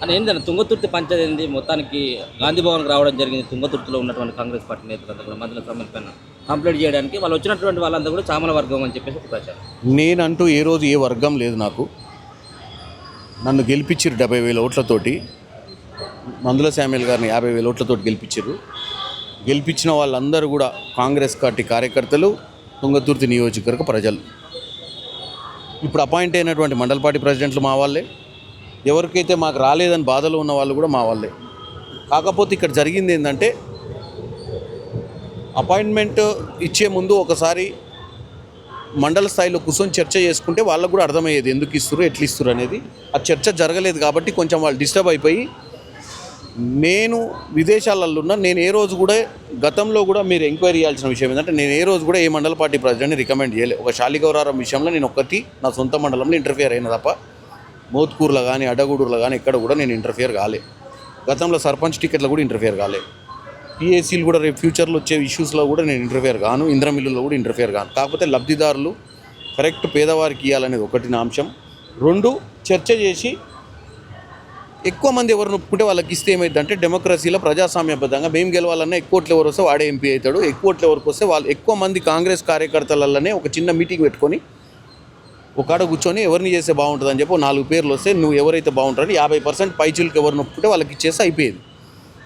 అని ఏంటంటే తుంగతుర్తి పంచాయతీ ఏంది మొత్తానికి గాంధీ భవన్కి రావడం జరిగింది. తుంగతుర్తిలో ఉన్నటువంటి కాంగ్రెస్ పార్టీ నేతలంతా కూడా మందుల సమస్య పైన కంప్లీట్ చేయడానికి వాళ్ళు వచ్చినటువంటి వాళ్ళంతా కూడా చామల వర్గం అని చెప్పేసి ఒక ప్రచారం. నేనంటూ ఏ రోజు ఏ వర్గం లేదు నాకు. నన్ను గెలిపించారు 70,000 ఓట్లతోటి. మందుల శామ్యుల్ గారిని 50,000 ఓట్లతోటి గెలిపించారు. గెలిపించిన వాళ్ళందరూ కూడా కాంగ్రెస్ పార్టీ కార్యకర్తలు, తుంగతుర్తి నియోజకవర్గ ప్రజలు. ఇప్పుడు అపాయింట్ అయినటువంటి మండల పార్టీ ప్రెసిడెంట్లు మా వాళ్ళే. ఎవరికైతే మాకు రాలేదని బాధలో ఉన్న వాళ్ళు కూడా మా వాళ్ళే. కాకపోతే ఇక్కడ జరిగింది ఏంటంటే అపాయింట్మెంట్ ఇచ్చే ముందు ఒకసారి మండల స్థాయిలో కూర్చొని చర్చ చేసుకుంటే వాళ్ళకు కూడా అర్థమయ్యేది ఎందుకు ఇస్తారు, ఎట్లా ఇస్తారు అనేది. ఆ చర్చ జరగలేదు కాబట్టి కొంచెం వాళ్ళు డిస్టర్బ్ అయిపోయి, నేను విదేశాలలో ఉన్నా, నేను ఏ రోజు కూడా గతంలో కూడా మీరు ఎంక్వైరీ చేయాల్సిన విషయం ఏంటంటే నేను ఏ రోజు కూడా ఏ మండల పార్టీ ప్రెసిడెంట్ని రికమెండ్ చేయలేదు. ఒక శాలిగౌరారం విషయంలో నేను ఒక్కటి నా సొంత మండలంలో ఇంటర్ఫియర్ అయిన తప్ప మోత్కూరులో కానీ అడ్డగూడూరులో కానీ ఎక్కడ కూడా నేను ఇంటర్ఫియర్ కాలే. గతంలో సర్పంచ్ టికెట్లో కూడా ఇంటర్ఫియర్ కాలే. పిఏసీలు కూడా రేపు ఫ్యూచర్లో వచ్చే ఇష్యూస్లో కూడా నేను ఇంటర్ఫియర్ కాను. ఇంద్రమిల్లులో కూడా ఇంటర్ఫియర్ కాను. కాకపోతే లబ్ధిదారులు కరెక్ట్ పేదవారికి ఇవ్వాలనేది ఒకటి నా అంశం. 2, చర్చ చేసి ఎక్కువ మంది ఎవరు నొప్పుకుంటే వాళ్ళకి ఇస్తే ఏమైందంటే డెమోక్రసీలో ప్రజాస్వామ్యబద్ధంగా మేము గెలవాలన్నా ఎక్కువ ఓట్లు ఎవరు వస్తే వాడే ఎంపీ అవుతాడు. ఎక్కువ ఓట్లు ఎవరికి వస్తే వాళ్ళు ఎక్కువ మంది కాంగ్రెస్ కార్యకర్తలనే ఒక చిన్న మీటింగ్ పెట్టుకొని ఒక కూర్చొని ఎవరిని చేస్తే బాగుంటుంది అని చెప్పి 4 పేర్లు వస్తే నువ్వు ఎవరైతే బాగుంటారని 50% పైచులకి ఎవరు నొప్పుకుంటే వాళ్ళకి ఇచ్చేస్తే అయిపోయేది.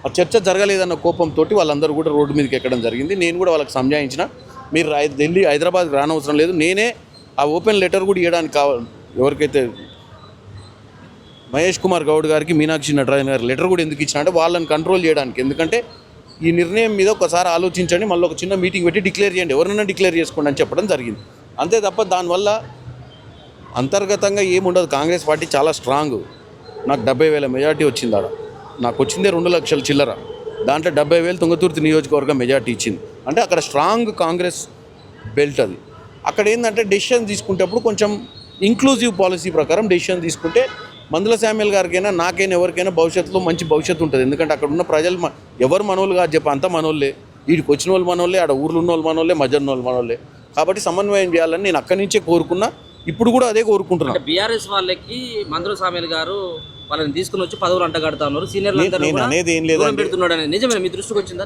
ఆ చర్చ జరగలేదన్న కోపంతో వాళ్ళందరూ కూడా రోడ్డు మీదకి ఎక్కడం జరిగింది. నేను కూడా వాళ్ళకి సంజాయించిన, మీరు ఢిల్లీ హైదరాబాద్కి రానవసరం లేదు, నేనే ఆ ఓపెన్ లెటర్ కూడా ఇవ్వడానికి కావాలి. ఎవరికైతే మహేష్ కుమార్ గౌడ్ గారికి, మీనాక్షి నటరాజన్ గారికి లెటర్ కూడా ఎందుకు ఇచ్చినా అంటే వాళ్ళని కంట్రోల్ చేయడానికి. ఎందుకంటే ఈ నిర్ణయం మీద ఒకసారి ఆలోచించండి, మళ్ళీ ఒక చిన్న మీటింగ్ పెట్టి డిక్లేర్ చేయండి, ఎవరైనా డిక్లేర్ చేసుకోండి అని చెప్పడం జరిగింది. అంతే తప్ప దానివల్ల అంతర్గతంగా ఏముండదు. కాంగ్రెస్ పార్టీ చాలా స్ట్రాంగ్. నాకు 70,000 మెజార్టీ వచ్చింది. ఆడ నాకు వచ్చిందే 2 లక్షల చిల్లర. దాంట్లో 70,000 తుంగతుర్తి నియోజకవర్గం మెజార్టీ ఇచ్చింది. అంటే అక్కడ స్ట్రాంగ్ కాంగ్రెస్ బెల్ట్ అది. అక్కడ ఏంటంటే డెసిషన్ తీసుకునేటప్పుడు కొంచెం ఇంక్లూజివ్ పాలసీ ప్రకారం డెసిషన్ తీసుకుంటే మందుల శామ్యుల్ గారికైనా నాకైనా ఎవరికైనా భవిష్యత్తులో మంచి భవిష్యత్తు ఉంటుంది. ఎందుకంటే అక్కడ ఉన్న ప్రజలు ఎవరు మనోళ్ళు కాదు చెప్పి అంత మనోళ్ళే. వీడికి వచ్చిన వాళ్ళు మనోళ్ళే, ఆడ ఊర్లో ఉన్న వాళ్ళు మనోళ్ళే, మధ్య ఉన్న వాళ్ళు మనోళ్ళే. కాబట్టి సమన్వయం చేయాలని నేను అక్కడి నుంచే కోరుకున్నా. ఇప్పుడు కూడా అదే కోరుకుంటున్నాను. బీఆర్ఎస్ వాళ్ళకి మందుల సామ్యుల్ గారు వాళ్ళని తీసుకుని వచ్చి పదవులు అంటగడతా ఉన్నారు. నేను అనేది ఏం లేదండి, నిజమే మీ దృష్టికి వచ్చిందా?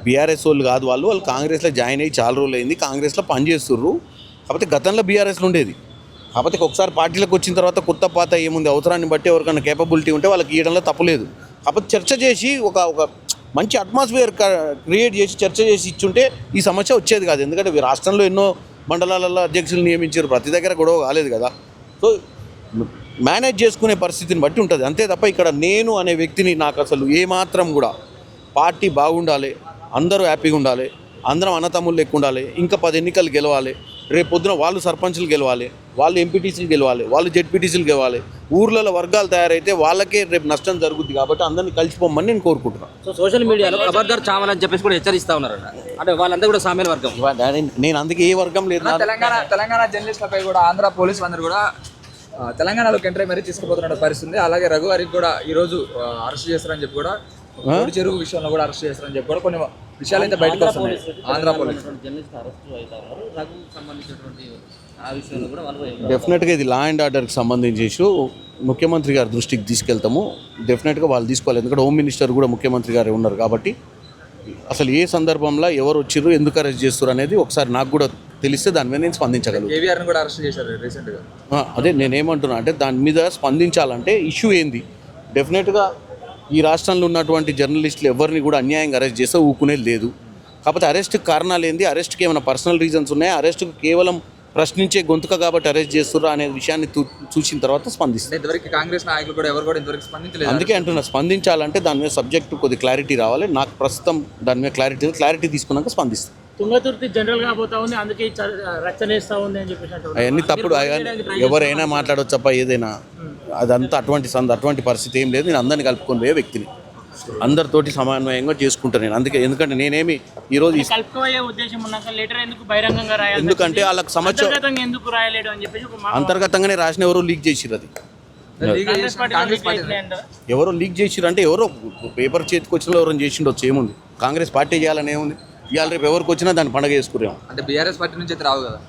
బీఆర్ఎస్ వాళ్ళు కాదు, వాళ్ళు కాంగ్రెస్లో జాయిన్ అయ్యి చాలా రోజులు అయింది, కాంగ్రెస్లో పనిచేస్తుర్రు. కాకపోతే గతంలో బీఆర్ఎస్లో ఉండేది. కాకపోతే ఒకసారి పార్టీలకు వచ్చిన తర్వాత కొత్త పాత ఏముంది, అవసరాన్ని బట్టి ఎవరికైనా కేపబిలిటీ ఉంటే వాళ్ళకి ఇవ్వడంలో తప్పులేదు. కాకపోతే చర్చ చేసి ఒక మంచి అట్మాస్ఫియర్ క్రియేట్ చేసి చర్చ చేసి ఇచ్చుంటే ఈ సమస్య వచ్చేది కాదు. ఎందుకంటే రాష్ట్రంలో ఎన్నో మండలాలలో అధ్యక్షులు నియమించారు, ప్రతి దగ్గర గొడవ కాలేదు కదా. సో మేనేజ్ చేసుకునే పరిస్థితిని బట్టి ఉంటుంది అంతే తప్ప ఇక్కడ నేను అనే వ్యక్తిని నాకు అసలు ఏమాత్రం కూడా పార్టీ బాగుండాలి, అందరూ హ్యాపీగా ఉండాలి, అందరం అన్నతమ్ముళ్ళు ఎక్కువ ఉండాలి, ఇంకా 10 ఎన్నికలు గెలవాలి, రేపు పొద్దున వాళ్ళు సర్పంచ్లు గెలవాలి, వాళ్ళు ఎంపీటీసీలు గెలవాలి, వాళ్ళు జెడ్పీటీసీలు గెలవాలి, ఊర్లలో వర్గాలు తయారైతే వాళ్ళకే రేపు నష్టం జరుగుతుంది. కాబట్టి అందరినీ కలిసిపోమని నేను కోరుకుంటున్నాను. సో సోషల్ మీడియాలో ఖబర్దార్ చావాలని చెప్పేసి కూడా హెచ్చరిస్తూ ఉన్నారు. అంటే వాళ్ళంతా కూడా సామ్యుల్ వర్గం. నేను అందుకే ఏ వర్గం లేదు. తెలంగాణ జర్నలిస్టులపై కూడా ఆంధ్ర పోలీసులు అందరూ కూడా తెలంగాణలోకి ఎంటర్ మరీ తీసుకుపోతున్న పరిస్థితి. అలాగే రఘువారికి కూడా ఈరోజు అరెస్ట్ చేస్తారని చెప్పి కూడా, చెరువు విషయంలో కూడా అరెస్ట్ చేస్తారని చెప్పి కూడా కొన్ని విషయాలు అయితే బయటకు వస్తున్నాయి. ఆంధ్ర పోలీసులు డెఫినెట్గా ఇది లా అండ్ ఆర్డర్కి సంబంధించి ఇష్యూ ముఖ్యమంత్రి గారి దృష్టికి తీసుకెళ్తాము. డెఫినెట్గా వాళ్ళు తీసుకోవాలి. ఎందుకంటే హోమ్ మినిస్టర్ కూడా ముఖ్యమంత్రి గారే ఉన్నారు. కాబట్టి అసలు ఏ సందర్భంలో ఎవరు వచ్చిర్రు, ఎందుకు అరెస్ట్ చేస్తారు అనేది ఒకసారి నాకు కూడా తెలిస్తే దాని మీద నేను స్పందించగలను. కేవీఆర్ని కూడా అరెస్ట్ చేశారు రీసెంట్గా. అదే నేనేమంటున్నా అంటే దాని మీద స్పందించాలంటే ఇష్యూ ఏంది. డెఫినెట్గా ఈ రాష్ట్రంలో ఉన్నటువంటి జర్నలిస్టులు ఎవరిని కూడా అన్యాయంగా అరెస్ట్ చేస్తే ఊకునేది లేదు. కాకపోతే అరెస్ట్కి కారణాలు ఏంది, అరెస్ట్కి ఏమైనా పర్సనల్ రీజన్స్ ఉన్నాయా, అరెస్ట్కి కేవలం ప్రశ్నించే గొంతుక కాబట్టి అరెస్ట్ చేస్తుర్రా అనే విషయాన్ని చూసిన తర్వాత స్పందిస్తారు. ఇంతవరకు కాంగ్రెస్ నాయకులు కూడా ఎవరు కూడా ఇంతవరకు స్పందించలేదు. అందుకే అంటున్నా, స్పందించాలంటే దాని మీద సబ్జెక్టు కొద్ది క్లారిటీ రావాలి. నాకు ప్రస్తుతం దాని మీద క్లారిటీ తీసుకున్నాక స్పందిస్తాను. తుంగతుర్తి జనరల్ గా పోతా ఉంది, అందుకే రచ్చనేస్తా ఉంది అని చెప్పేసి అవన్నీ తప్పుడు. ఎవరైనా మాట్లాడొచ్చప్ప ఏదైనా. అదంతా అటువంటి పరిస్థితి ఏం లేదు. నేను అందరిని కలుపుకొని పోయే వ్యక్తిని, అందరితోటి సమన్వయంగా చేసుకుంటాను నేను. అందుకే ఎందుకంటే నేనేమి ఈరోజు ఉద్దేశం ఉన్నాక లెటర్ ఎందుకు బహిరంగంగా రాయాలి, ఎందుకంటే వాళ్ళకి సంవత్సరం ఎందుకు రాయలేడు అని చెప్పేసి అంతర్గతంగానే రాసిన ఎవరో లీక్ చేసిర్రు. అది ఎవరో లీక్ చేసిర్రు అంటే ఎవరో పేపర్ చేతికి వచ్చిన ఎవరో చేసిండొచ్చు. ఏముంది, కాంగ్రెస్ పార్టీ చేయాలని ఏముంది. ఇవాళ రేపు ఎవరికి వచ్చినా దాన్ని పండగ చేసుకున్నాం. అంటే బీఆర్ఎస్ పార్టీ నుంచి అయితే రావు కదా.